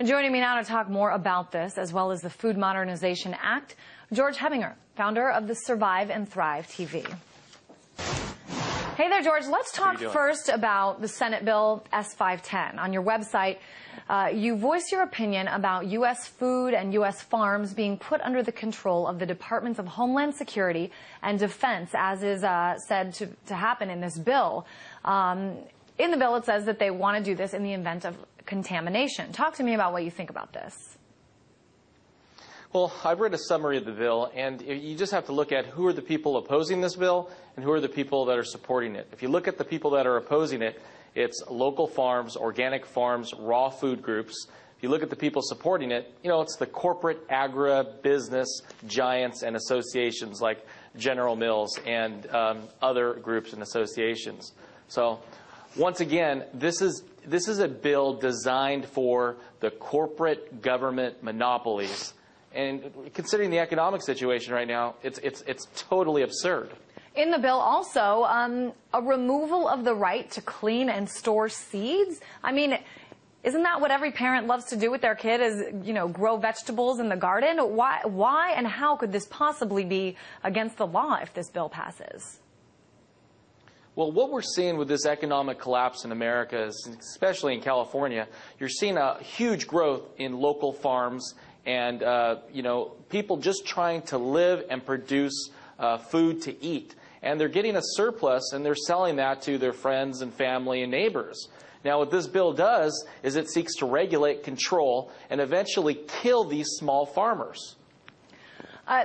Joining me now to talk more about this, as well as the Food Modernization Act, George Heminger, founder of the Survive and Thrive TV. Hey there, George. Let's talk first about the Senate bill S510. On your website, you voice your opinion about U.S. food and U.S. farms being put under the control of the Departments of Homeland Security and Defense, as is said to happen in this bill. In the bill, it says that they want to do this in the event of contamination. Talk to me about what you think about this. Well, I've read a summary of the bill, and you just have to look at who are the people opposing this bill and who are the people that are supporting it. If you look at the people that are opposing it, it's local farms, organic farms, raw food groups. If you look at the people supporting it, it's the corporate agribusiness giants and associations like General Mills and other groups and associations. So, once again, this is a bill designed for the corporate government monopolies. And considering the economic situation right now, it's totally absurd. In the bill also, a removal of the right to clean and store seeds. I mean, isn't that what every parent loves to do with their kid is, grow vegetables in the garden? Why and how could this possibly be against the law if this bill passes? Well, what we're seeing with this economic collapse in America, especially in California, you're seeing a huge growth in local farms and, people just trying to live and produce food to eat. And they're getting a surplus, and they're selling that to their friends and family and neighbors. Now, what this bill does is it seeks to regulate, control, and eventually kill these small farmers.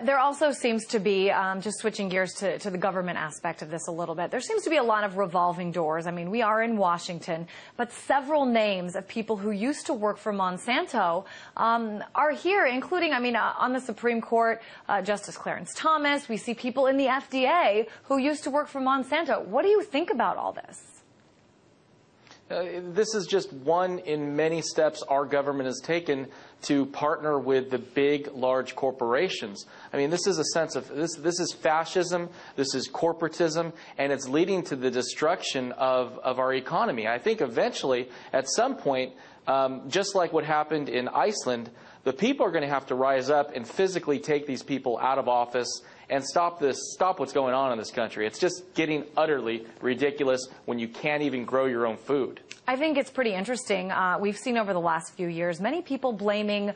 There also seems to be, just switching gears to the government aspect of this a little bit, there seems to be a lot of revolving doors. I mean, we are in Washington, but several names of people who used to work for Monsanto are here, including, on the Supreme Court, Justice Clarence Thomas. We see people in the FDA who used to work for Monsanto. What do you think about all this? This is just one in many steps our government has taken to partner with the big, large corporations. This is a sense of, this is fascism, this is corporatism, and it's leading to the destruction of our economy. I think eventually, at some point, just like what happened in Iceland, the people are going to have to rise up and physically take these people out of office and stop what's going on in this country. It's just getting utterly ridiculous when you can't even grow your own food. I think it's pretty interesting. We've seen over the last few years many people blaming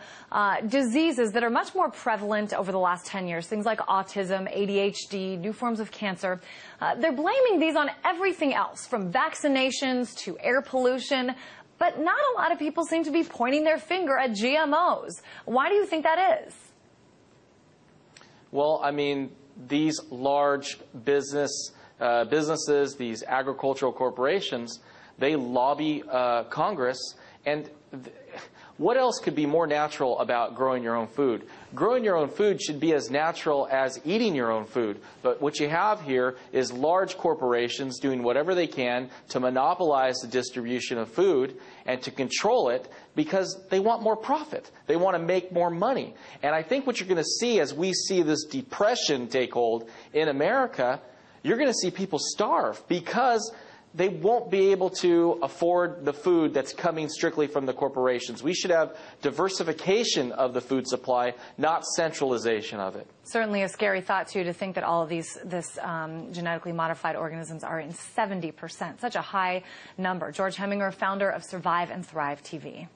diseases that are much more prevalent over the last 10 years, things like autism, ADHD, new forms of cancer. They're blaming these on everything else, from vaccinations to air pollution. But not a lot of people seem to be pointing their finger at GMOs. Why do you think that is? Well, these large businesses, these agricultural corporations, they lobby Congress. And what else could be more natural about growing your own food? Growing your own food should be as natural as eating your own food. But what you have here is large corporations doing whatever they can to monopolize the distribution of food and to control it because they want more profit. They want to make more money. And I think what you're going to see as we see this depression take hold in America, you're going to see people starve because they won't be able to afford the food that's coming strictly from the corporations. We should have diversification of the food supply, not centralization of it. Certainly a scary thought, too, to think that all of this genetically modified organisms are in 70%, such a high number. George Heminger, founder of Survive and Thrive TV.